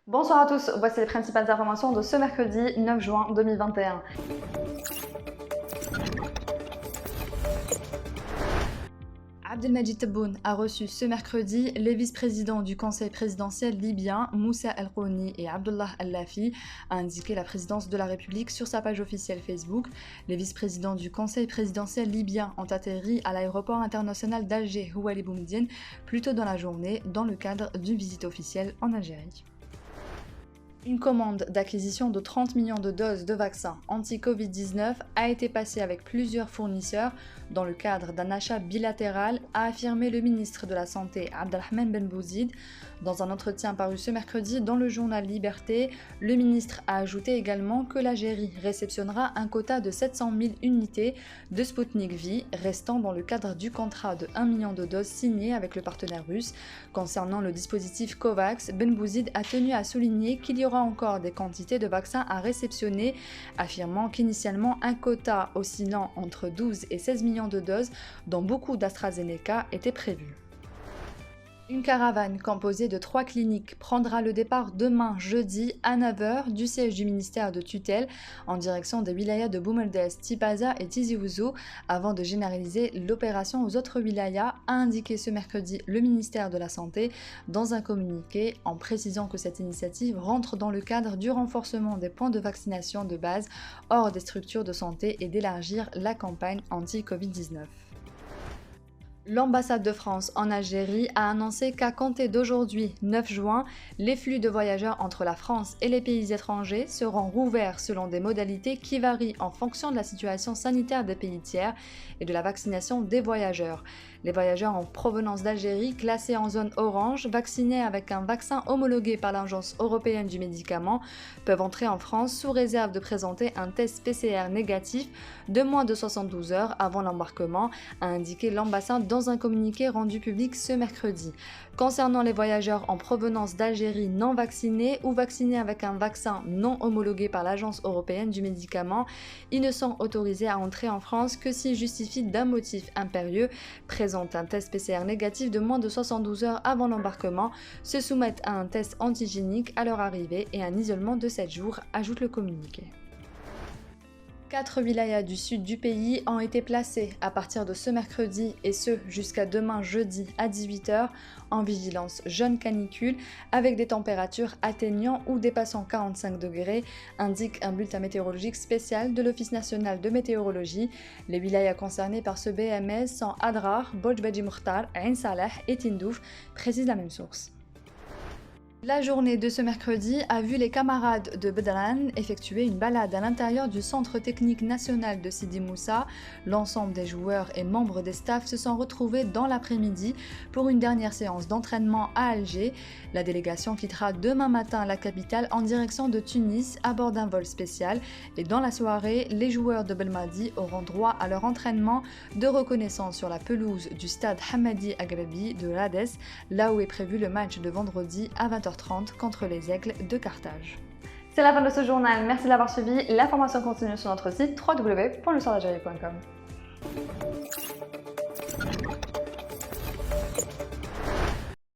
Bonsoir à tous, voici les principales informations de ce mercredi 9 juin 2021. Abdelmadjid Tebboune a reçu ce mercredi les vice-présidents du conseil présidentiel libyen, Moussa El-Rouni et Abdullah Al-Lafi, a indiqué la présidence de la République sur sa page officielle Facebook. Les vice-présidents du conseil présidentiel libyen ont atterri à l'aéroport international d'Alger Ouali Boumediene plus tôt dans la journée dans le cadre d'une visite officielle en Algérie. Une commande d'acquisition de 30 millions de doses de vaccins anti-Covid-19 a été passée avec plusieurs fournisseurs dans le cadre d'un achat bilatéral, a affirmé le ministre de la Santé Abdelrahman Ben Bouzid. Dans un entretien paru ce mercredi dans le journal Liberté, le ministre a ajouté également que l'Algérie réceptionnera un quota de 700 000 unités de Sputnik V, restant dans le cadre du contrat de 1 million de doses signé avec le partenaire russe. Concernant le dispositif COVAX, Ben Bouzid a tenu à souligner qu'il y aura encore des quantités de vaccins à réceptionner, affirmant qu'initialement un quota oscillant entre 12 et 16 millions de doses, dont beaucoup d'AstraZeneca, était prévu. Une caravane composée de 3 cliniques prendra le départ demain jeudi à 9h du siège du ministère de tutelle en direction des wilayas de Bou Meldez, Tipaza et Tizi Ouzou avant de généraliser l'opération aux autres wilayas, a indiqué ce mercredi le ministère de la Santé dans un communiqué en précisant que cette initiative rentre dans le cadre du renforcement des points de vaccination de base hors des structures de santé et d'élargir la campagne anti-Covid-19. L'ambassade de France en Algérie a annoncé qu'à compter d'aujourd'hui, 9 juin, les flux de voyageurs entre la France et les pays étrangers seront rouverts selon des modalités qui varient en fonction de la situation sanitaire des pays tiers et de la vaccination des voyageurs. Les voyageurs en provenance d'Algérie classés en zone orange, vaccinés avec un vaccin homologué par l'Agence européenne du médicament, peuvent entrer en France sous réserve de présenter un test PCR négatif de moins de 72 heures avant l'embarquement, a indiqué l'ambassade dans un communiqué rendu public ce mercredi. Concernant les voyageurs en provenance d'Algérie non vaccinés ou vaccinés avec un vaccin non homologué par l'Agence européenne du médicament, ils ne sont autorisés à entrer en France que s'ils justifient d'un motif impérieux, présentent un test PCR négatif de moins de 72 heures avant l'embarquement, se soumettent à un test antigénique à leur arrivée et un isolement de 7 jours, ajoute le communiqué. 4 wilayas du sud du pays ont été placés à partir de ce mercredi et ce jusqu'à demain jeudi à 18h en vigilance jaune canicule avec des températures atteignant ou dépassant 45 degrés, indique un bulletin météorologique spécial de l'Office national de météorologie. Les wilayas concernés par ce BMS sont Adrar, Bojbadji Mokhtar, Ain Saleh et Tindouf, précise la même source. La journée de ce mercredi a vu les camarades de Bedran effectuer une balade à l'intérieur du Centre technique national de Sidi Moussa. L'ensemble des joueurs et membres des staffs se sont retrouvés dans l'après-midi pour une dernière séance d'entraînement à Alger. La délégation quittera demain matin la capitale en direction de Tunis à bord d'un vol spécial et dans la soirée, les joueurs de Belmadi auront droit à leur entraînement de reconnaissance sur la pelouse du stade Hamadi Agrabi de Rades, là où est prévu le match de vendredi à 20h30 contre les Aigles de Carthage. C'est la fin de ce journal, merci de l'avoir suivi. L'information continue sur notre site www.lesoirdelgérie.com.